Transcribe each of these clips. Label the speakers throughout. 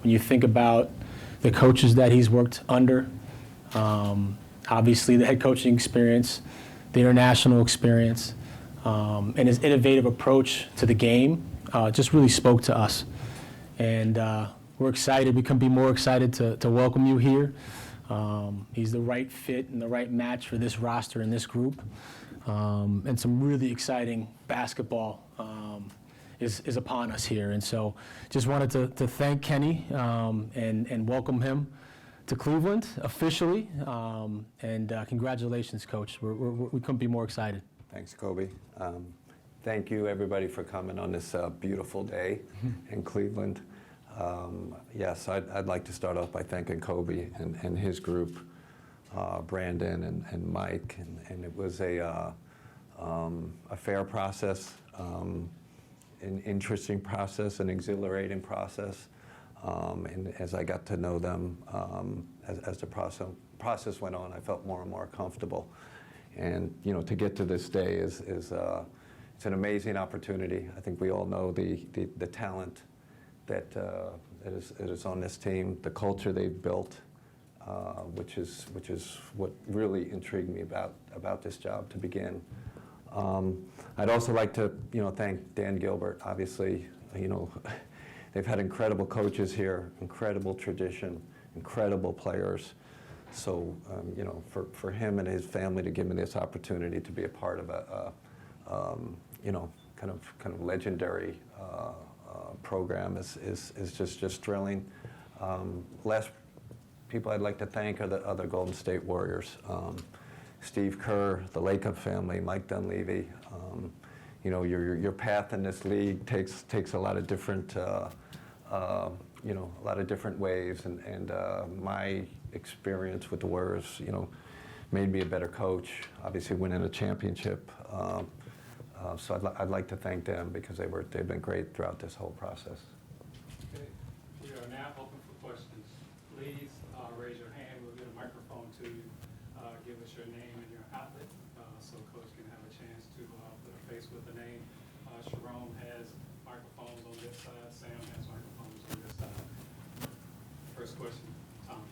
Speaker 1: when you think about the coaches that he's worked under, obviously the head coaching experience, the international experience, and his innovative approach to the game just really spoke to us. And we're excited. We couldn't be more excited to welcome you here. He's the right fit and the right match for this roster and this group. And some really exciting basketball is upon us here. And so just wanted to thank Kenny and welcome him to Cleveland officially. And congratulations, Coach. We couldn't be more excited.
Speaker 2: Thanks, Koby. Thank you, everybody, for coming on this beautiful day in Cleveland. Yes, I'd like to start off by thanking Koby and his group, Brandon and Mike, and it was a fair process, an interesting process, an exhilarating process, and as I got to know them, as the process went on, I felt more and more comfortable, and to get to this day is it's an amazing opportunity. I think we all know the talent that is on this team, the culture they've built, which is what really intrigued me about this job to begin. I'd also like to thank Dan Gilbert. Obviously, they've had incredible coaches here, incredible tradition, incredible players. So for him and his family to give me this opportunity to be a part of a kind of legendary program is just thrilling. Last people I'd like to thank are the other Golden State Warriors. Steve Kerr, the Lacob family, Mike Dunleavy. Your path in this league takes a lot of different waves, and my experience with the Warriors, made me a better coach. Obviously, winning a championship. So I'd like to thank them because they've been great throughout this whole process.
Speaker 3: Okay. We are now open for questions. Please raise your hand. We'll get a microphone to you. Give us your name and your outlet so Coach can have a chance to put a face with the name. Sharon has microphones on this side. Sam has microphones on this side. First question, Tom.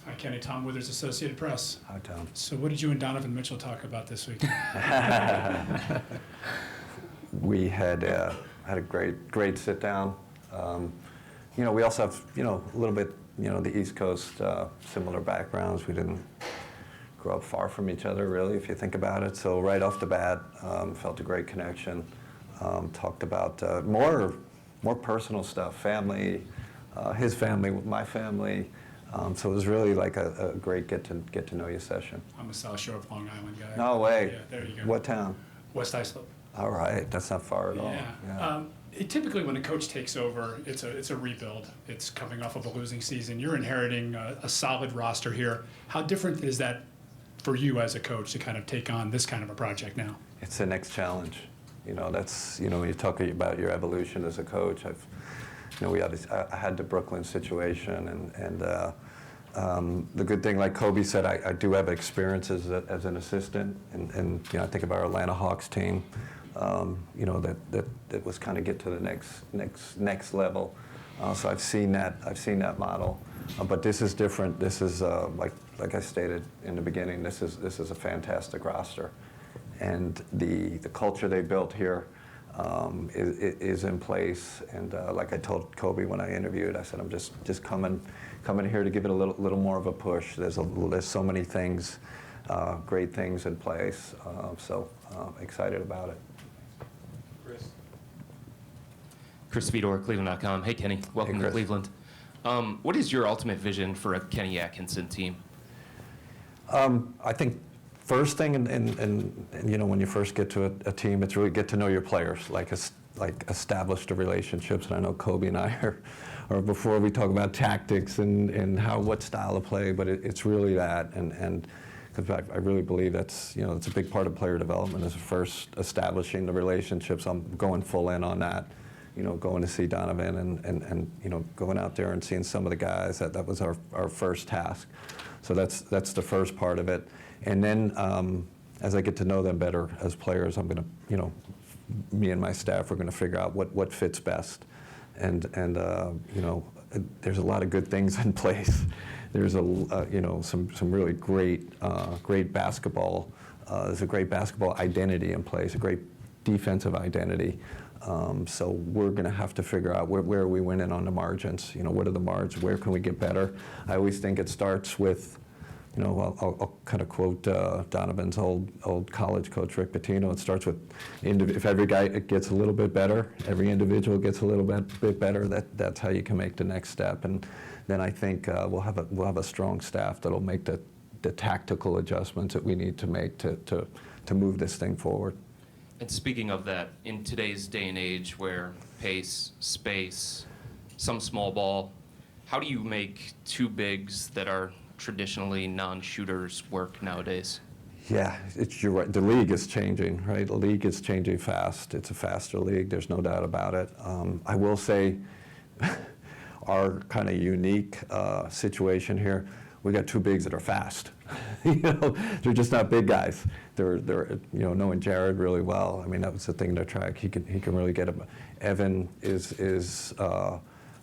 Speaker 4: Hi, Kenny. Tom Withers, Associated Press.
Speaker 2: Hi, Tom.
Speaker 4: So what did you and Donovan Mitchell talk about this week?
Speaker 2: We had a great sit down. We also have a little bit the East Coast similar backgrounds. We didn't grow up far from each other really, if you think about it. So right off the bat, felt a great connection. Talked about more personal stuff, family, his family, my family. So it was really like a great get to know you session.
Speaker 4: I'm a South Shore of Long Island guy.
Speaker 2: No way.
Speaker 4: Yeah, there you go.
Speaker 2: What town?
Speaker 4: West Islip.
Speaker 2: All right, that's not far at all.
Speaker 4: Yeah. Typically, when a coach takes over, it's a rebuild. It's coming off of a losing season. You're inheriting a solid roster here. How different is that for you as a coach to kind of take on this kind of a project now? It's
Speaker 2: the next challenge. That's when you talk about your evolution as a coach. I had the Brooklyn situation, and the good thing, like Koby said, I do have experience as an assistant, and I think of our Atlanta Hawks team. That was kind of get to the next level. So I've seen that model, but this is different. This is like I stated in the beginning. This is a fantastic roster, and the culture they built here is in place. And like I told Koby when I interviewed, I said I'm just coming here to give it a little more of a push. There's so many things, great things in place. So excited about it.
Speaker 5: Chris Fedor, Cleveland.com. Hey, Kenny. Welcome to Cleveland. What is your ultimate vision for a Kenny Atkinson team?
Speaker 2: I think first thing, and when you first get to a team, it's really get to know your players, like establish the relationships. And I know Koby and I are before we talk about tactics and what style of play, but it's really that, and because I really believe that's it's a big part of player development is first establishing the relationships. I'm going full in on that. Going to see Donovan and going out there and seeing some of the guys. That was our first task. So that's the first part of it. And then as I get to know them better as players, I'm going to, me and my staff are going to figure out what fits best. you know, there's a lot of good things in place. There's you know, some really great basketball. There's a great basketball identity in place, a great defensive identity. So we're going to have to figure out where are we winning on the margins. You know, what are the margins? Where can we get better? I always think it starts with, you know, I'll kind of quote Donovan's old college coach, Rick Pitino. It starts with, if every guy gets a little bit better, every individual gets a little bit better, that's how you can make the next step. And then I think we'll have a strong staff that'll make the tactical adjustments that we need to make to move this thing forward.
Speaker 5: And speaking of that, in today's day and age where pace, space, some small ball, how do you make two bigs that are traditionally non-shooters work nowadays?
Speaker 2: Yeah, you're right. The league is changing, right? The league is changing fast. It's a faster league. There's no doubt about it. I will say our kind of unique situation here, we got two bigs that are fast. You know, they're just not big guys. They're you know, knowing Jared really well. I mean, that was the thing to track. He can really get him. Evan is a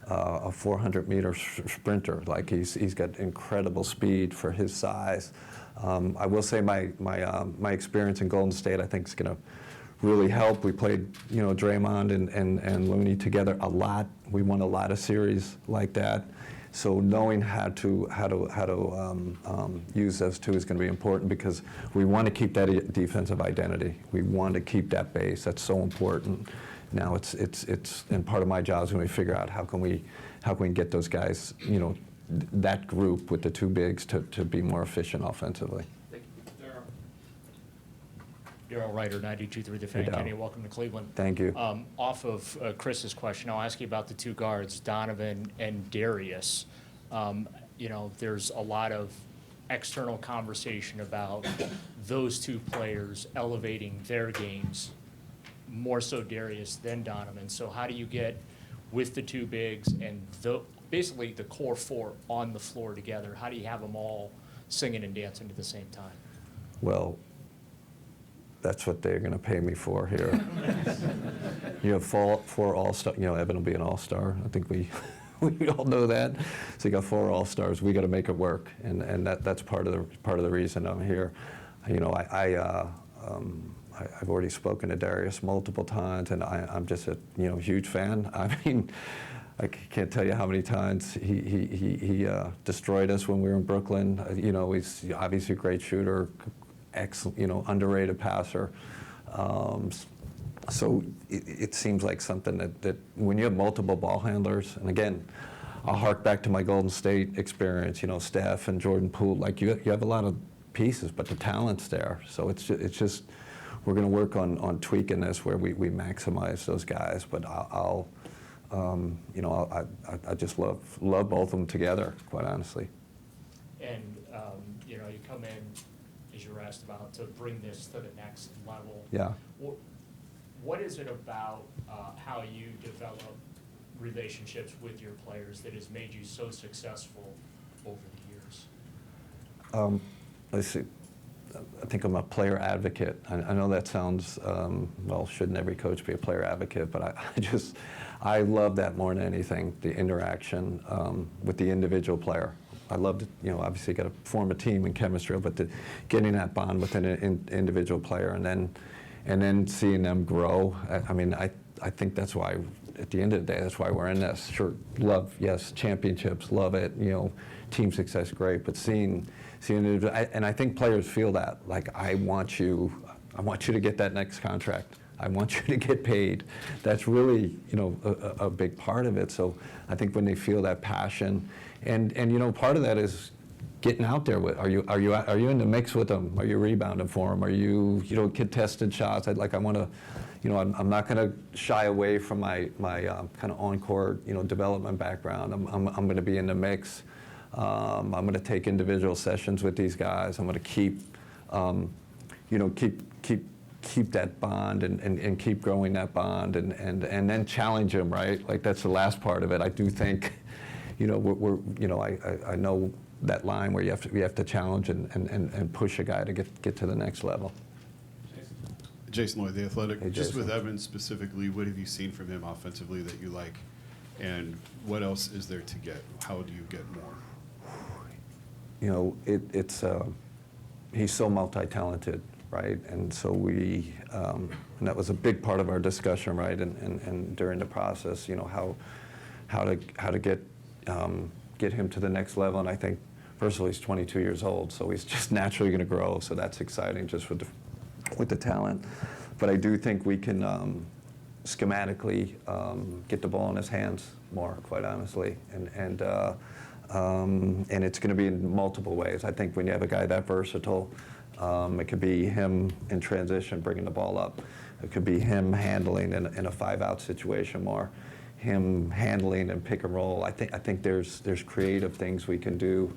Speaker 2: 400-meter sprinter. Like he's got incredible speed for his size. I will say my experience in Golden State, I think, is going to really help. We played, you know, Draymond and Looney together a lot. We won a lot of series like that. So knowing how to use those two is going to be important because we want to keep that defensive identity. We want to keep that base. That's so important. Now it's and part of my job is when we figure out how can we get those guys, you know, that group with the two bigs to be more efficient offensively.
Speaker 6: Daryl Ryder, 92.3 The Fan.
Speaker 2: Hey, Daryl.
Speaker 6: Kenny, welcome to Cleveland.
Speaker 2: Thank you.
Speaker 6: Off of Chris's question, I'll ask you about the two guards, Donovan and Darius. You know, there's a lot of external conversation about those two players elevating their games, more so Darius than Donovan. So how do you get with the two bigs and basically the core four on the floor together? How do you have them all singing and dancing at the same time?
Speaker 2: Well, that's what they're going to pay me for here. You have four all-star. You know, Evan will be an all-star. I think we all know that. So you got four all-stars. We got to make it work, and that's part of the reason I'm here. You know, I've already spoken to Darius multiple times, and I'm just a huge fan. I mean, I can't tell you how many times he destroyed us when we were in Brooklyn. You know, he's obviously a great shooter. Excellent, underrated passer. So it seems like something that when you have multiple ball handlers, and again, I'll hark back to my Golden State experience, Steph and Jordan Poole, like you have a lot of pieces, but the talent's there. So it's just we're going to work on tweaking this where we maximize those guys. But I just love both of them together, quite honestly.
Speaker 6: And, you come in, as you were asked about, to bring this to the next level.
Speaker 2: Yeah.
Speaker 6: What is it about how you develop relationships with your players that has made you so successful over the years?
Speaker 2: Let's see. I think I'm a player advocate. I know that sounds, well, shouldn't every coach be a player advocate? But I love that more than anything, the interaction with the individual player. I love to, obviously got to form a team and chemistry, but getting that bond with an individual player and then seeing them grow. I mean, I think that's why, at the end of the day, that's why we're in this. Sure, love, yes, championships, love it, team success, great, but seeing and I think players feel that, like, I want you to get that next contract. I want you to get paid. That's really, a big part of it. So I think when they feel that passion, and part of that is getting out there with. Are you in the mix with them? Are you rebounding for them? Are you contested shots? I'm not going to shy away from my kind of on-court development background. I'm going to be in the mix. I'm going to take individual sessions with these guys. I'm going to keep that bond and keep growing that bond and then challenge them, right? Like, that's the last part of it. I do think, I know that line where you have to challenge and push a guy to get to the next level.
Speaker 7: Jason Lloyd, The Athletic.
Speaker 2: Hey,
Speaker 7: just
Speaker 2: Jason.
Speaker 7: with Evan specifically, what have you seen from him offensively that you like? And what else is there to get? How do you get more?
Speaker 2: You know, he's so multi-talented, right? And so and that was a big part of our discussion, right? And during the process, you know, how to get him to the next level. And I think, first of all, he's 22 years old, so he's just naturally going to grow. So that's exciting, just with the talent. But I do think we can schematically get the ball in his hands more, quite honestly, and it's going to be in multiple ways. I think when you have a guy that versatile, it could be him in transition, bringing the ball up. It could be him handling in a 5-out situation more, him handling and pick and roll. I think there's creative things we can do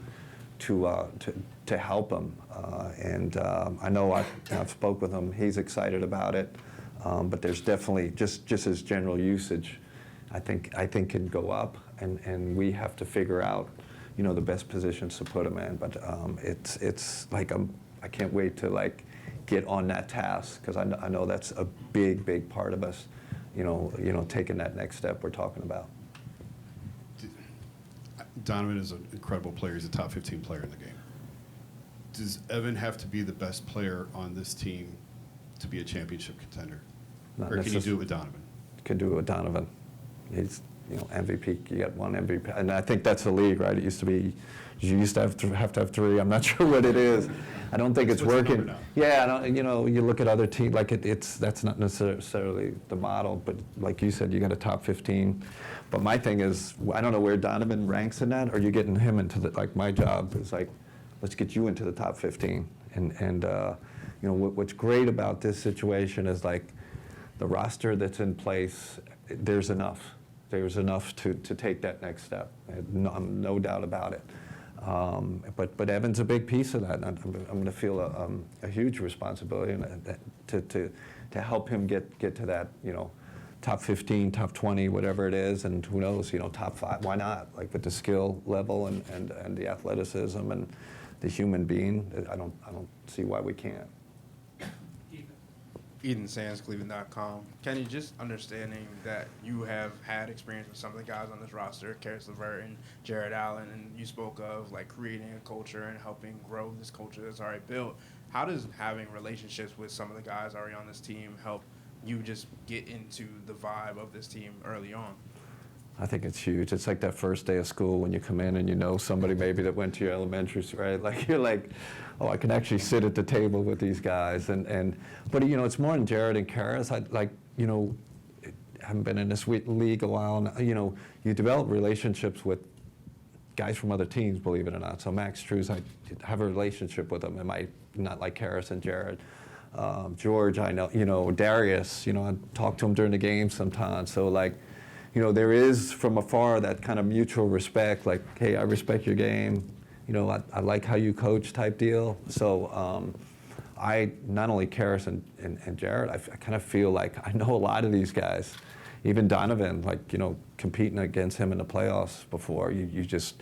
Speaker 2: to help him. I know I've spoke with him. He's excited about it. But there's definitely just his general usage, I think can go up, and we have to figure out, you know, the best positions to put him in. But it's like I can't wait to like get on that task, because I know that's a big part of us, you know, taking that next step we're talking about.
Speaker 7: Donovan is an incredible player. He's a top 15 player in the game. Does Evan have to be the best player on this team to be a championship contender? Or can you do it with Donovan?
Speaker 2: Can do it with Donovan. He's, you know, MVP. You got one MVP, and I think that's the league, right? It used to be, you used to have to have 3. I'm not sure what it is. I don't think it's
Speaker 7: What's the number
Speaker 2: working.
Speaker 7: now?
Speaker 2: Yeah, I don't, you know, you look at other teams, like that's not necessarily the model, but like you said, you got a top 15. But my thing is, I don't know where Donovan ranks in that. Or you getting him into the, like, my job is like, let's get you into the top 15. And you know, what's great about this situation is, like, the roster that's in place, there's enough. There's enough to take that next step. No doubt about it. But Evan's a big piece of that. I'm going to feel a huge responsibility to help him get to that, you know, top 15, top 20, whatever it is, and who knows, you know, top 5. Why not? Like, with the skill level and the athleticism and the human being, I don't see why we can't.
Speaker 8: Eden Sands, Cleveland.com. Kenny, just understanding that you have had experience with some of the guys on this roster, Karis LeVert and Jared Allen, and you spoke of, like, creating a culture and helping grow this culture that's already built. How does having relationships with some of the guys already on this team help you just get into the vibe of this team early on?
Speaker 2: I think it's huge. It's like that first day of school when you come in and you know somebody maybe that went to your elementary, right? Like, you're like, oh, I can actually sit at the table with these guys. But, you know, it's more in Jared and Karis. You know, I haven't been in this league a while. And, you know, you develop relationships with guys from other teams, believe it or not. So Max Struz, I have a relationship with him. Am I not like Karis and Jared? George, I know, you know, Darius, you know, I talk to him during the game sometimes. So, like, you know, there is from afar that kind of mutual respect, like, hey, I respect your game, you know, I like how you coach type deal. So I, not only Karis and Jared, I kind of feel like I know a lot of these guys, even Donovan, like, you know, competing against him in the playoffs before, you just,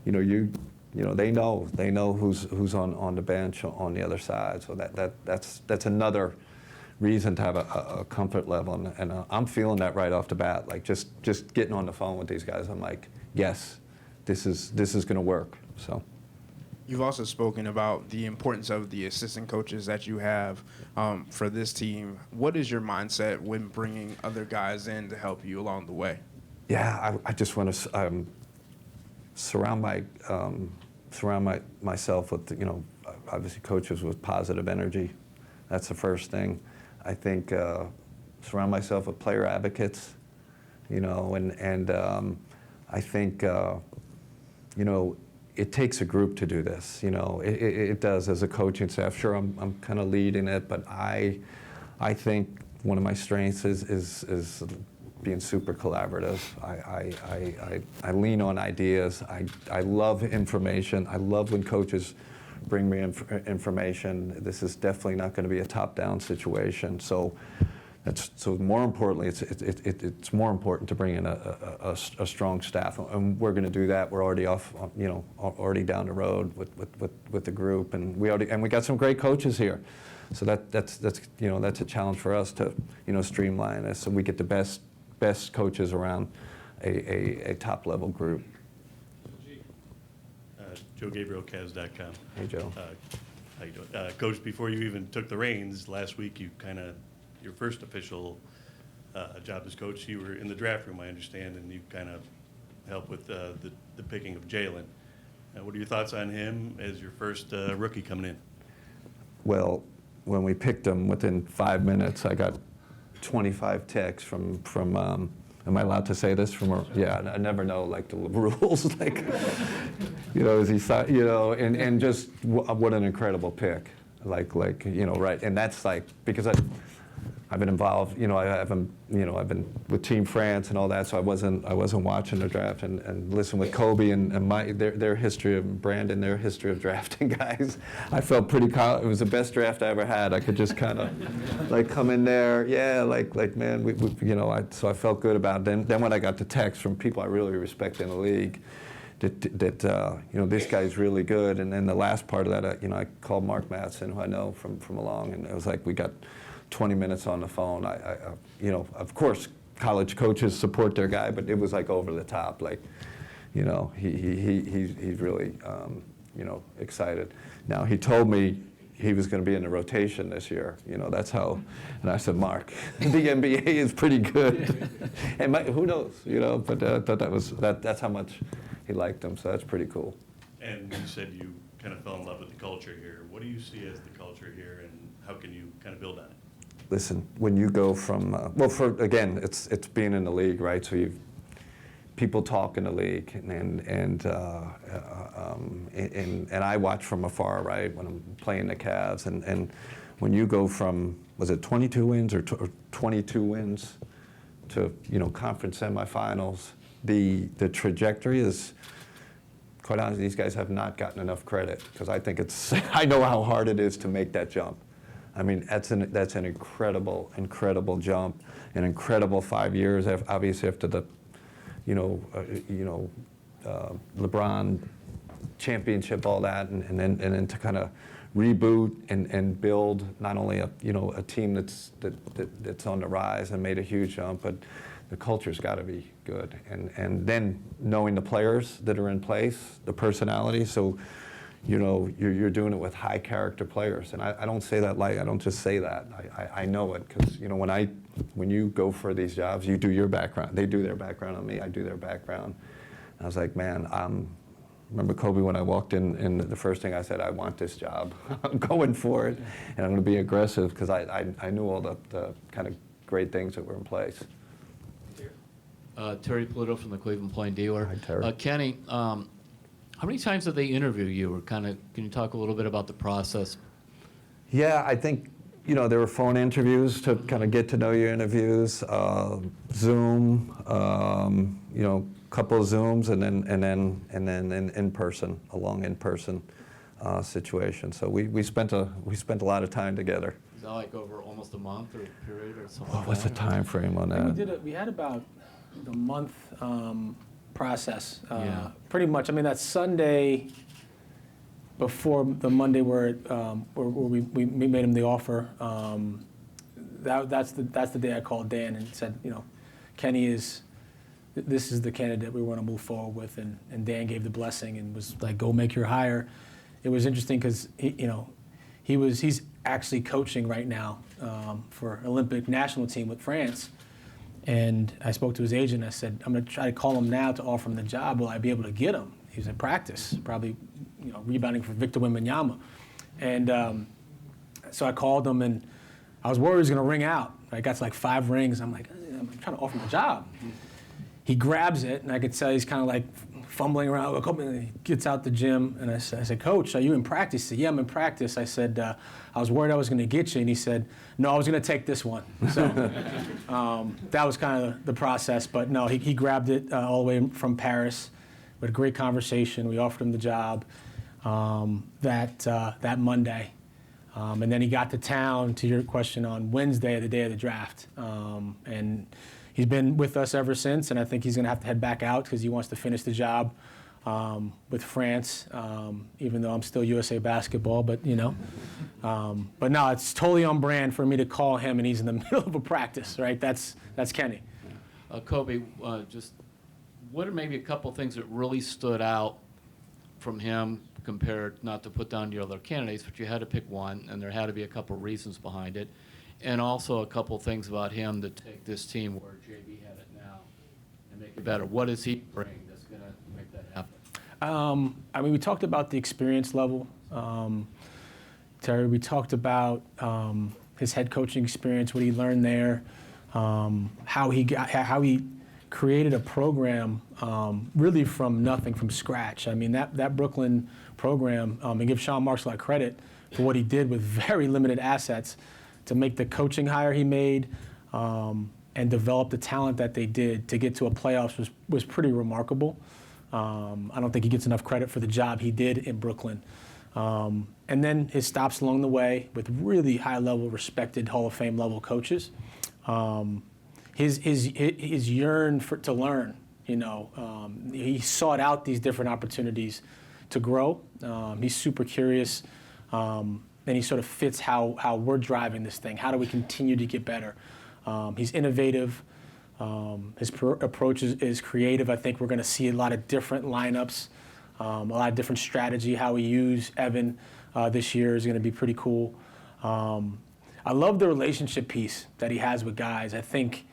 Speaker 2: you know, they know who's on the bench on the other side. So that's another reason to have a comfort level, and I'm feeling that right off the bat. Like, just getting on the phone with these guys, I'm like, yes, this is going to work. So.
Speaker 8: You've also spoken about the importance of the assistant coaches that you have for this team. What is your mindset when bringing other guys in to help you along the way?
Speaker 2: Yeah, I just want to surround myself with, you know, obviously coaches with positive energy. That's the first thing. I think surround myself with player advocates, you know, and I think, you know, it takes a group to do this, you know. It does, as a coaching staff. Sure, I'm kind of leading it, but I think one of my strengths is being super collaborative. I lean on ideas. I love information. I love when coaches bring me information. This is definitely not going to be a top-down situation. So more importantly, it's more important to bring in a strong staff, and we're going to do that. We're already off, you know, already down the road with the group, and we got some great coaches here. So that's you know, that's a challenge for us to, you know, streamline this so we get the best coaches around a top-level group.
Speaker 9: Joe Gabriel, Cavs.com.
Speaker 2: Hey, Joe.
Speaker 9: How you doing? Coach, before you even took the reins, last week you your first official job as coach, you were in the draft room, I understand, and you kind of helped with the picking of Jalen. What are your thoughts on him as your first rookie coming in?
Speaker 2: Well, when we picked him, within 5 minutes, I got 25 texts from am I allowed to say this? Yeah, I never know, like, the rules, like, is he, and just what an incredible pick, like, right, and that's like, because I've been involved, I've been with Team France and all that, so I wasn't watching the draft and listen with Koby and their history of Brandon, their history of drafting guys. I felt pretty it was the best draft I ever had. I could just kind of like come in there, yeah, like man, so I felt good about it. Then when I got the text from people I really respect in the league, that this guy's really good, and then the last part of that, I called Mark Mattson, who I know from along, and it was like we got 20 minutes on the phone. Of course, college coaches support their guy, but it was like over the top. Like, he's really, excited. Now, he told me he was going to be in the rotation this year. That's how. And I said, Mark, the NBA is pretty good. And who knows? But that's how much he liked him. So that's pretty cool.
Speaker 9: And you said you kind of fell in love with the culture here. What do you see as the culture here, and how can you kind of build on it?
Speaker 2: Listen, when you go from again, it's being in the league, right? So people talk in the league, and I watch from afar, right? When I'm playing the Cavs, and when you go from, was it 22 wins or 22 wins to conference semifinals, the trajectory is, quite honestly, these guys have not gotten enough credit, because I think I know how hard it is to make that jump. I mean, that's an incredible jump, an incredible 5 years. Obviously, after the, LeBron championship, all that, and then to kind of reboot and build not only a team that's on the rise and made a huge jump, but the culture's got to be good, and then knowing the players that are in place, the personality, so. You're doing it with high character players, and I don't say that I don't just say that. I know it, because when you go for these jobs, you do your background. They do their background on me. I do their background. And I was like, man, remember Koby, when I walked in, and the first thing I said, I want this job. I'm going for it, and I'm going to be aggressive, because I knew all the kind of great things that were in place.
Speaker 10: Terry Pluto from the Cleveland Plain Dealer.
Speaker 2: Hi, Terry.
Speaker 10: Kenny, how many times did they interview you, or can you talk a little bit about the process?
Speaker 2: Yeah, I think, there were phone interviews to kind of get to know you, interviews, Zoom, couple of Zooms, and then in person, a long in-person situation. So we spent a lot of time together.
Speaker 10: Is that like over almost a month or a period or something?
Speaker 2: What was the time frame on that?
Speaker 1: We had about the month process.
Speaker 10: Yeah.
Speaker 1: Pretty much. I mean, that Sunday before the Monday where we made him the offer, that's the day I called Dan and said, Kenny this is the candidate we want to move forward with, and Dan gave the blessing and was like, go make your hire. It was interesting because he's actually coaching right now for Olympic national team with France. And I spoke to his agent. I said, I'm going to try to call him now to offer him the job. Will I be able to get him? He was in practice, probably rebounding for Victor Wembanyama. And so I called him, and I was worried he was going to ring out. I got to like 5 rings. I'm like, I'm trying to offer him a job. He grabs it, and I could tell he's kind of like fumbling around. And he gets out the gym, and I said, Coach, are you in practice? He said, yeah, I'm in practice. I said, I was worried I was going to get you. And he said, no, I was going to take this one. So that was kind of the process. But no, he grabbed it all the way from Paris. We had a great conversation. We offered him the job that Monday. And then he got to town, to your question, on Wednesday, the day of the draft. And he's been with us ever since, and I think he's going to have to head back out because he wants to finish the job with France, even though I'm still USA Basketball. But but no, it's totally on brand for me to call him, and he's in the middle of a practice, right? That's Kenny.
Speaker 10: Koby, just what are maybe a couple things that really stood out from him compared, not to put down your other candidates, but you had to pick one, and there had to be a couple reasons behind it, and also a couple things about him that take this team where JB had it now and make it better. What does he bring that's going to make that happen?
Speaker 1: I mean, we talked about the experience level, Terry. We talked about his head coaching experience, what he learned there, how he created a program really from nothing, from scratch. I mean, that Brooklyn program, and give Sean Marks a lot of credit for what he did with very limited assets to make the coaching hire he made and develop the talent that they did to get to a playoffs was pretty remarkable. I don't think he gets enough credit for the job he did in Brooklyn. And then his stops along the way with really high-level, respected Hall of Fame level coaches. His yearn to learn, he sought out these different opportunities to grow. He's super curious, and he sort of fits how we're driving this thing. How do we continue to get better? He's innovative. His approach is creative. I think we're going to see a lot of different lineups, a lot of different strategy. How we use Evan this year is going to be pretty cool. I love the relationship piece that he has with guys. I think,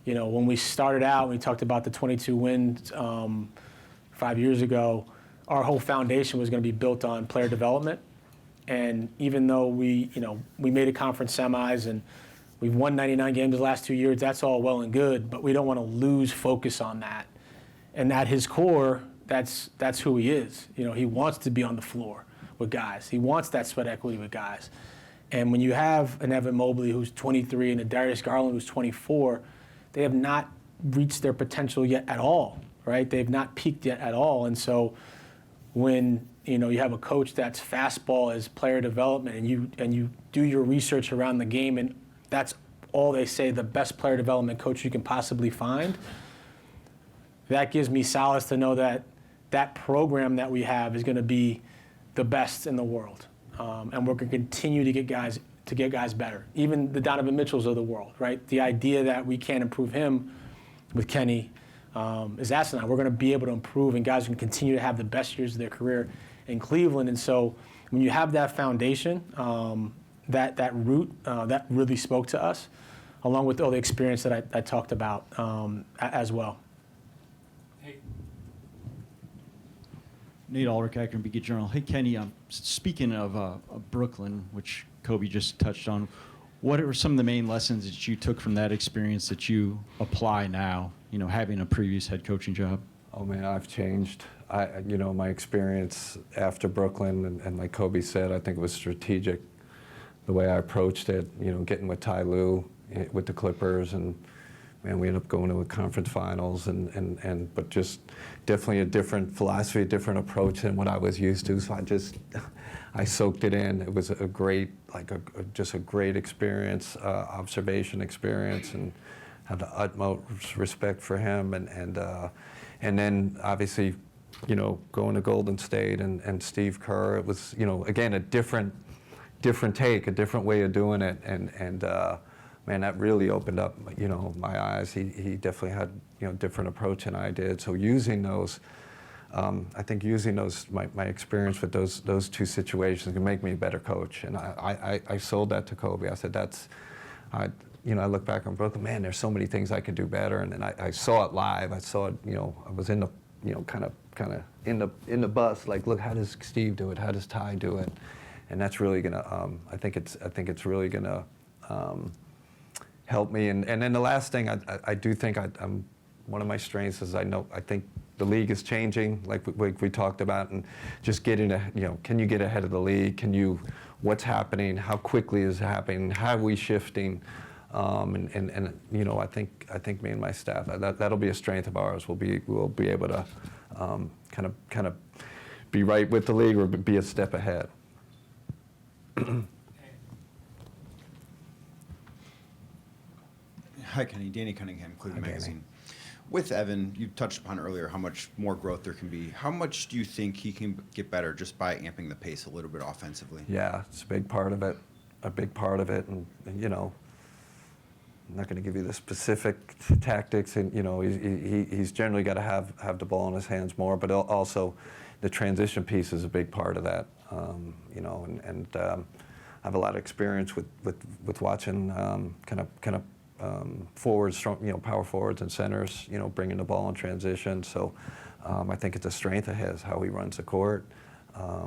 Speaker 1: when we started out, we talked about the 22 wins 5 years ago, our whole foundation was going to be built on player development. And even though we made a conference semis and we've won 99 games the last 2 years, that's all well and good, but we don't want to lose focus on that. And at his core, that's who he is. He wants to be on the floor with guys. He wants that sweat equity with guys. And when you have an Evan Mobley who's 23 and a Darius Garland who's 24, they have not reached their potential yet at all, right? They've not peaked yet at all. And so when you have a coach that's fastball as player development and you do your research around the game and that's all they say, the best player development coach you can possibly find, that gives me solace to know that that program that we have is going to be the best in the world. And we're going to continue to get guys better. Even the Donovan Mitchells of the world, right? The idea that we can't improve him with Kenny is asinine. We're going to be able to improve, and guys can continue to have the best years of their career in Cleveland. And so when you have that foundation, that root, that really spoke to us, along with all the experience that I talked about as well.
Speaker 11: Nate Ulrich, Akron Beacon Journal. Hey, Kenny, speaking of Brooklyn, which Koby just touched on, what are some of the main lessons that you took from that experience that you apply now, having a previous head coaching job?
Speaker 2: Oh, man, I've changed. My experience after Brooklyn, and like Koby said, I think it was strategic, the way I approached it, getting with Ty Lue with the Clippers, and man, we ended up going to a conference finals, but just definitely a different philosophy, a different approach than what I was used to. So I soaked it in. It was a great, just a great experience, observation experience, and have the utmost respect for him. And then obviously, going to Golden State and Steve Kerr, it was, again, a different take, a different way of doing it, and man, that really opened up, my eyes. He definitely had, different approach than I did. So using those, I think using those, my experience with those two situations can make me a better coach. And I sold that to Koby. I said, I look back on Brooklyn, man, there's so many things I could do better. And then I saw it live. I saw it, I was in the, kind of in the bus, like, look, how does Steve do it? How does Ty do it? And that's really gonna, I think it's really gonna help me. And then the last thing, I do think I'm one of my strengths is I think the league is changing, like we talked about, and just getting can you get ahead of the league? What's happening? How quickly is it happening? How are we shifting? And I think me and my staff, that'll be a strength of ours. We'll be able to kind of be right with the league or be a step ahead.
Speaker 12: Hi, Kenny. Danny Cunningham, Cleveland
Speaker 2: Hi, Danny.
Speaker 12: Magazine. With Evan, you touched upon earlier how much more growth there can be. How much do you think he can get better just by amping the pace a little bit offensively?
Speaker 2: Yeah, it's a big part of it. And I'm not going to give you the specific tactics, and he's generally got to have the ball in his hands more, but also the transition piece is a big part of that. I have a lot of experience with watching kind of forwards, strong, power forwards and centers, bringing the ball in transition. So I think it's a strength of his how he runs the court.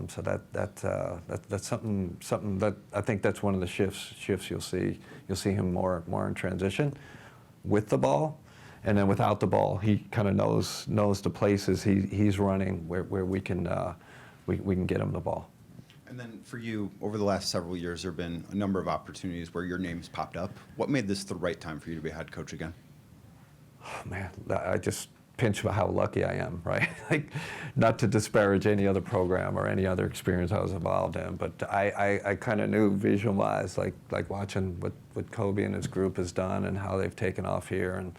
Speaker 2: So that's something that I think that's one of the shifts you'll see. You'll see him more in transition with the ball, and then without the ball, he kind of knows the places he's running where we can get him the ball.
Speaker 12: And then for you, over the last several years, there have been a number of opportunities where your name's popped up. What made this the right time for you to be a head coach again?
Speaker 2: Oh, man, I just pinch how lucky I am, right? Like, not to disparage any other program or any other experience I was involved in, but I kind of knew vision-wise, like watching what Koby and his group has done and how they've taken off here, and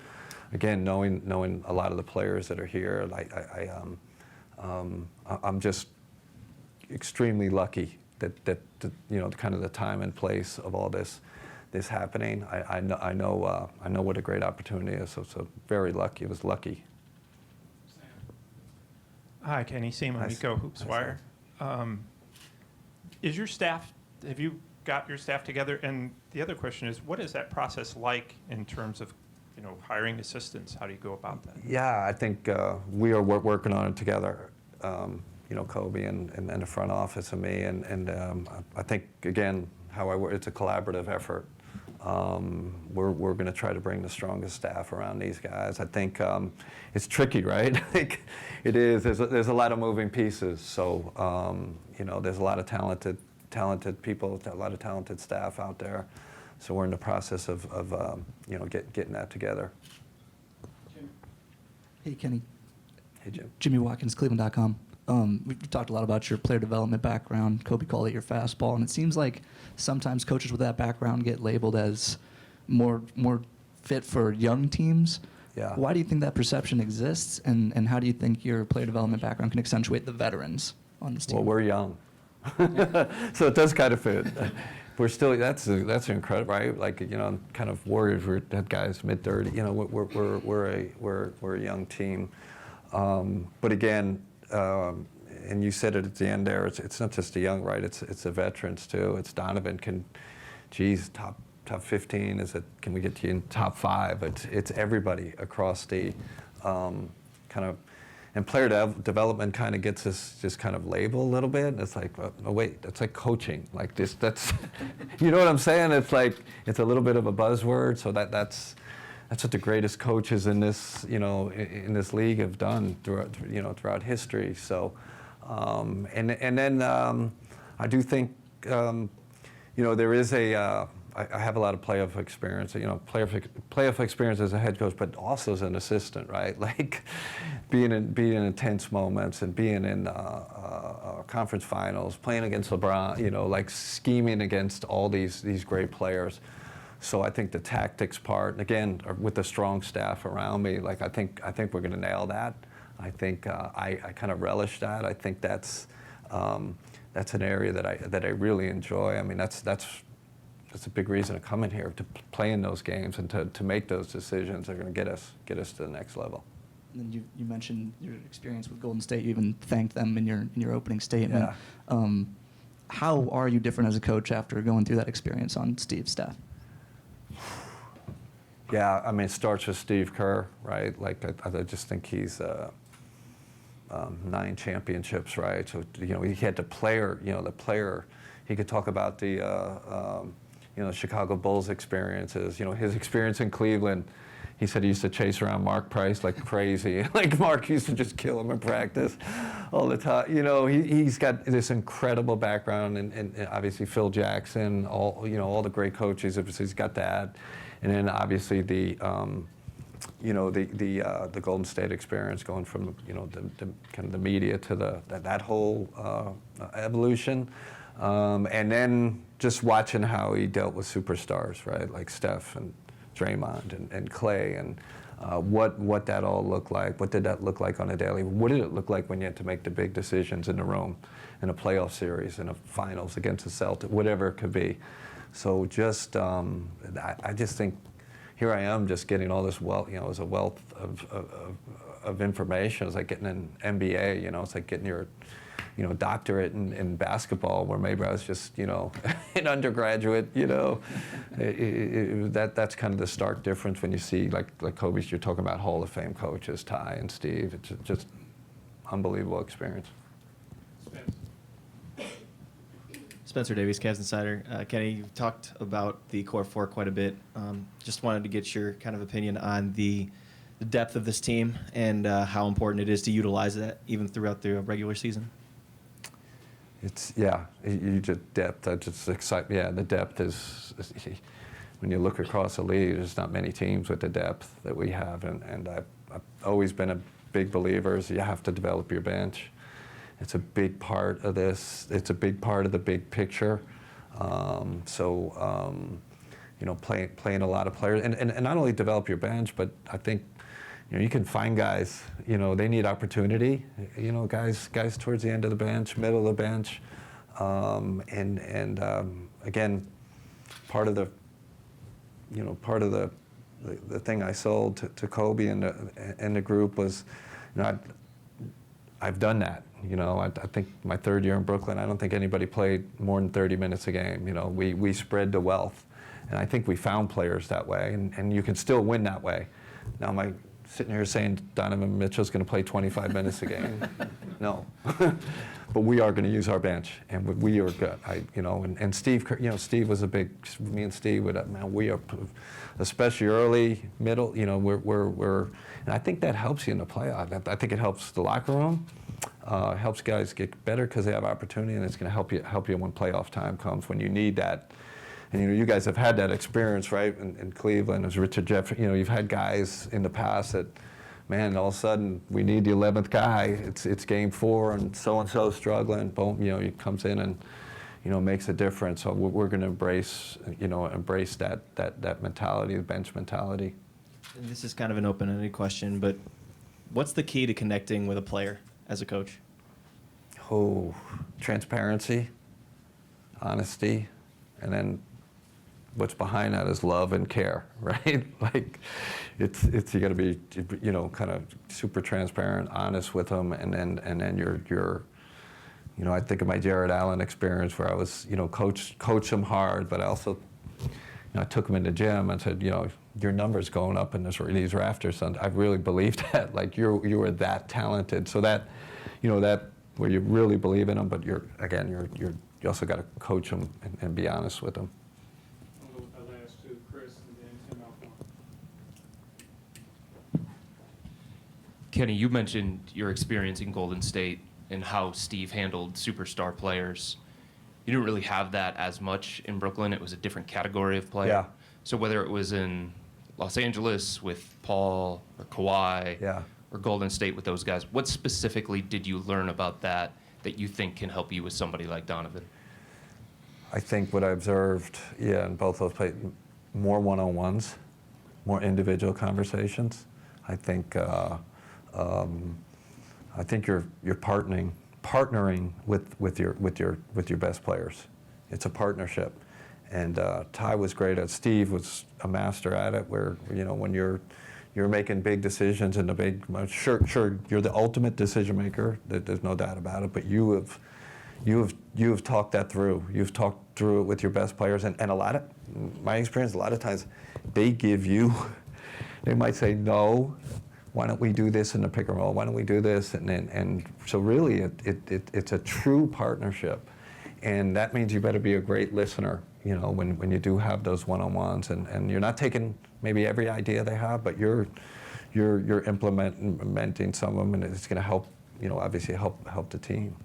Speaker 2: again, knowing a lot of the players that are here, I'm just extremely lucky that kind of the time and place of all this happening. I know what a great opportunity is. So very lucky. It was lucky.
Speaker 13: Hi, Kenny. Sam Amico, Hoopswire. Is your staff? Have you got your staff together? And the other question is, what is that process like in terms of hiring assistants? How do you go about that?
Speaker 2: Yeah, I think we are working on it together. Koby and the front office and me, and I think again how I work, it's a collaborative effort. We're going to try to bring the strongest staff around these guys. I think it's tricky, right? Like it is. There's a lot of moving pieces. So there's a lot of talented people, a lot of talented staff out there. So we're in the process of getting that together.
Speaker 14: Hey, Kenny.
Speaker 2: Hey, Jim.
Speaker 14: Jimmy Watkins, Cleveland.com. We've talked a lot about your player development background. Koby called it your fastball, and it seems like sometimes coaches with that background get labeled as more fit for young teams.
Speaker 2: Yeah.
Speaker 14: Why do you think that perception exists, and how do you think your player development background can accentuate the veterans on this team?
Speaker 2: Well, we're young, so it does kind of fit. We're still that's incredible, right? Like kind of Warriors. We're that guys mid-30. We're a young team, but again. And you said it at the end there. It's not just the young, right? It's the veterans too. It's Donovan top 15. Is it? Can we get you in top 5? It's everybody across the kind of, and player development kind of gets us just kind of labeled a little bit. And it's like, oh wait, that's like coaching. Like this, that's, you know what I'm saying? It's like it's a little bit of a buzzword. So that's what the greatest coaches in this, in this league have done throughout history. So, and then I do think, there is I have a lot of playoff experience. Playoff experience as a head coach, but also as an assistant, right? Like being in intense moments and being in conference finals, playing against LeBron, like scheming against all these great players. So I think the tactics part, and again, with the strong staff around me, like I think we're going to nail that. I think I kind of relish that. I think that's an area that I really enjoy. I mean, that's a big reason to come in here, to play in those games and to make those decisions that are going to get us to the next level.
Speaker 14: And then you mentioned your experience with Golden State. You even thanked them in your opening statement.
Speaker 2: Yeah.
Speaker 14: How are you different as a coach after going through that experience on Steve's staff?
Speaker 2: Yeah, I mean, it starts with Steve Kerr, right? Like, I just think he's 9 championships, right? So, he had the player, he could talk about the, Chicago Bulls experiences, his experience in Cleveland. He said he used to chase around Mark Price like crazy. Like, Mark used to just kill him in practice all the time. He's got this incredible background, and obviously Phil Jackson, all the great coaches, he's got that. And then obviously the Golden State experience, going from the kind of the media to that whole evolution, and then just watching how he dealt with superstars, right, like Steph and Draymond and Clay, and what that all looked like. What did that look like on a daily? What did it look like when you had to make the big decisions in the room, in a playoff series, in a finals against the Celtics, whatever it could be. So just, I just think, here I am just getting all this wealth, it was a wealth of information. It's like getting an MBA, it's like getting your, doctorate in basketball, where maybe I was just, an undergraduate, that's kind of the stark difference when you see, like Kobe, you're talking about Hall of Fame coaches, Ty and Steve. It's just unbelievable experience.
Speaker 15: Spencer Davies, Cavs Insider. Kenny, you've talked about the core four quite a bit. Just wanted to get your kind of opinion on the depth of this team and how important it is to utilize that even throughout the regular season.
Speaker 2: It's, you just depth. I just excite. Yeah, the depth is when you look across the league, there's not many teams with the depth that we have, and I've always been a big believer is you have to develop your bench. It's a big part of this. It's a big part of the big picture. Playing a lot of players, and not only develop your bench, but I think, you can find guys, they need opportunity. Guys towards the end of the bench, middle of the bench, again, part of the thing I sold to Koby and the group was, I've done that. I think my third year in Brooklyn, I don't think anybody played more than 30 minutes a game. We spread the wealth, and I think we found players that way, and you can still win that way. Now, am I sitting here saying Donovan Mitchell's going to play 25 minutes a game? No. But we are going to use our bench, and we are good. And Steve, Steve was me and Steve would, man, we are, especially early, middle, we're, and I think that helps you in the playoff. I think it helps the locker room, helps guys get better because they have opportunity, and it's going to help you when playoff time comes, when you need that. And you guys have had that experience, right? In Cleveland, as Richard Jefferson, you've had guys in the past that, man, all of a sudden we need the 11th guy. It's game 4, and so struggling. Boom, he comes in and makes a difference. So we're going to embrace that mentality, the bench mentality.
Speaker 15: And this is kind of an open-ended question, but what's the key to connecting with a player as a coach?
Speaker 2: Oh, transparency, honesty, and then what's behind that is love and care, right? Like, it's you got to be, kind of super transparent, honest with them, and then you're, I think of my Jared Allen experience where I was, coach him hard, but I also, I took him in the gym and said, your number's going up in these rafters, and I really believe that. Like, you were that talented, so that, that where you really believe in them, but you also got to coach them and be honest with them.
Speaker 3: I'll go with the last two, Chris, and then Tim Alcorn.
Speaker 5: Kenny, you mentioned your experience in Golden State and how Steve handled superstar players. You didn't really have that as much in Brooklyn. It was a different category of player.
Speaker 2: Yeah.
Speaker 5: So whether it was in Los Angeles with Paul or Kawhi, or Golden State with those guys, what specifically did you learn about that you think can help you with somebody like Donovan?
Speaker 2: I think what I observed, in both those places, more one-on-ones, more individual conversations. I think you're partnering with your best players. It's a partnership, and Ty was great at it. Steve was a master at it. Where when you're making big decisions and sure you're the ultimate decision maker. There's no doubt about it. But you have talked that through. You've talked through it with your best players, and a lot of my experience. A lot of times, they might say no. Why don't we do this in the pick and roll? Why don't we do this? And so really, it's a true partnership, and that means you better be a great listener. When you do have those one-on-ones, and you're not taking maybe every idea they have, but you're implementing some of them, and it's going to help. Obviously help the team.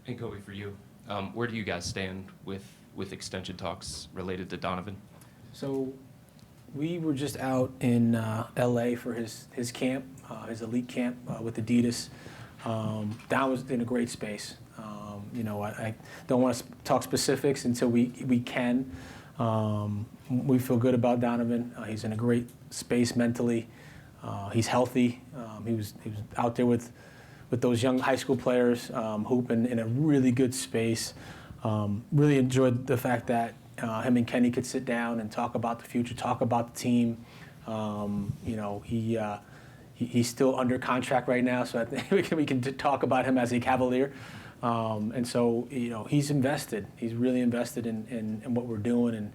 Speaker 5: And Koby, for you, where do you guys stand with extension talks related to Donovan?
Speaker 1: So we were just out in LA for his camp, his elite camp with Adidas. That was in a great space. I don't want to talk specifics until we can. We feel good about Donovan. He's in a great space mentally. He's healthy. He was out there with those young high school players, hooping in a really good space. Really enjoyed the fact that him and Kenny could sit down and talk about the future, talk about the team, You know, he's still under contract right now, so I think we can talk about him as a Cavalier. And so, you know, he's invested. He's really invested in what we're doing, and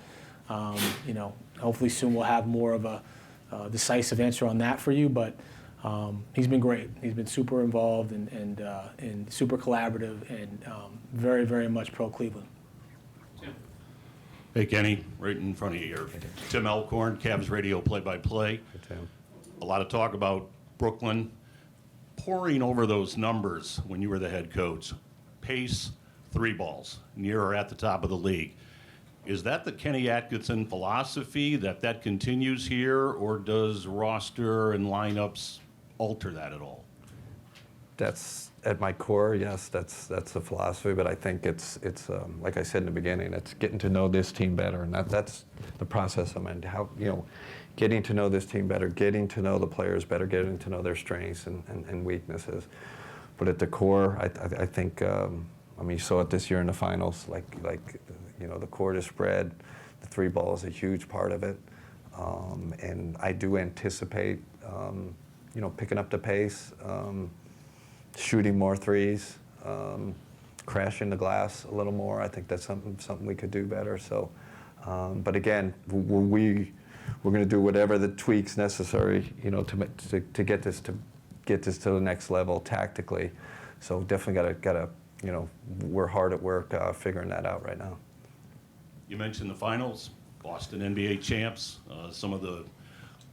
Speaker 1: you know, hopefully soon we'll have more of a decisive answer on that for you. But he's been great. He's been super involved and super collaborative and very, very much pro Cleveland.
Speaker 16: Hey, Kenny, right in front of you here. Tim Elkhorn, Cavs Radio play-by-play.
Speaker 2: Tim.
Speaker 16: A lot of talk about Brooklyn. Poring over those numbers when you were the head coach, pace, 3 balls, near or at the top of the league. Is that the Kenny Atkinson philosophy that continues here, or does roster and lineups alter that at all?
Speaker 2: That's at my core, yes, that's the philosophy, but I think it's like I said in the beginning, it's getting to know this team better, and that's the process I'm in. How, you know, getting to know this team better, getting to know the players better, getting to know their strengths and weaknesses. But at the core, I think, I mean, you saw it this year in the finals, like you know, the court is spread, the 3 ball is a huge part of it, and I do anticipate, you know, picking up the pace, shooting more threes, crashing the glass a little more. I think that's something we could do better. So, but again, we're going to do whatever the tweaks necessary, you know, to get this to the next level tactically. So definitely gotta you know, we're hard at work figuring that out right now.
Speaker 16: You mentioned the finals, Boston NBA champs. Some of the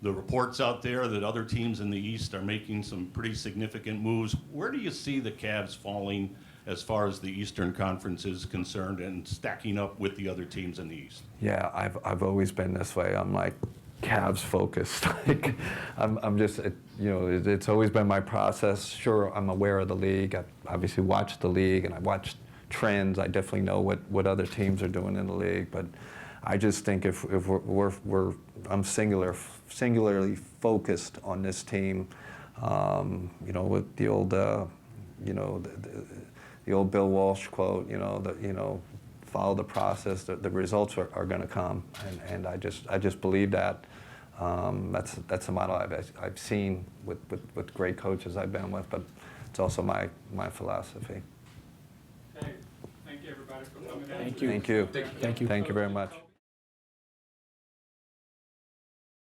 Speaker 16: reports out there that other teams in the East are making some pretty significant moves. Where do you see the Cavs falling as far as the Eastern Conference is concerned and stacking up with the other teams in the East?
Speaker 2: Yeah, I've always been this way. I'm like Cavs focused. Like I'm just, you know, it's always been my process. Sure, I'm aware of the league. I obviously watched the league and I watched trends. I definitely know what other teams are doing in the league, but I just think if I'm singularly focused on this team, you know, with the old, you know, the old Bill Walsh quote, you know, follow the process. The results are going to come, and I just believe that. That's a model I've seen with great coaches I've been with, but it's also my philosophy.
Speaker 3: Okay, thank you everybody for coming out.
Speaker 1: Thank you.
Speaker 2: Thank you.
Speaker 1: Thank you.
Speaker 2: Thank you very much.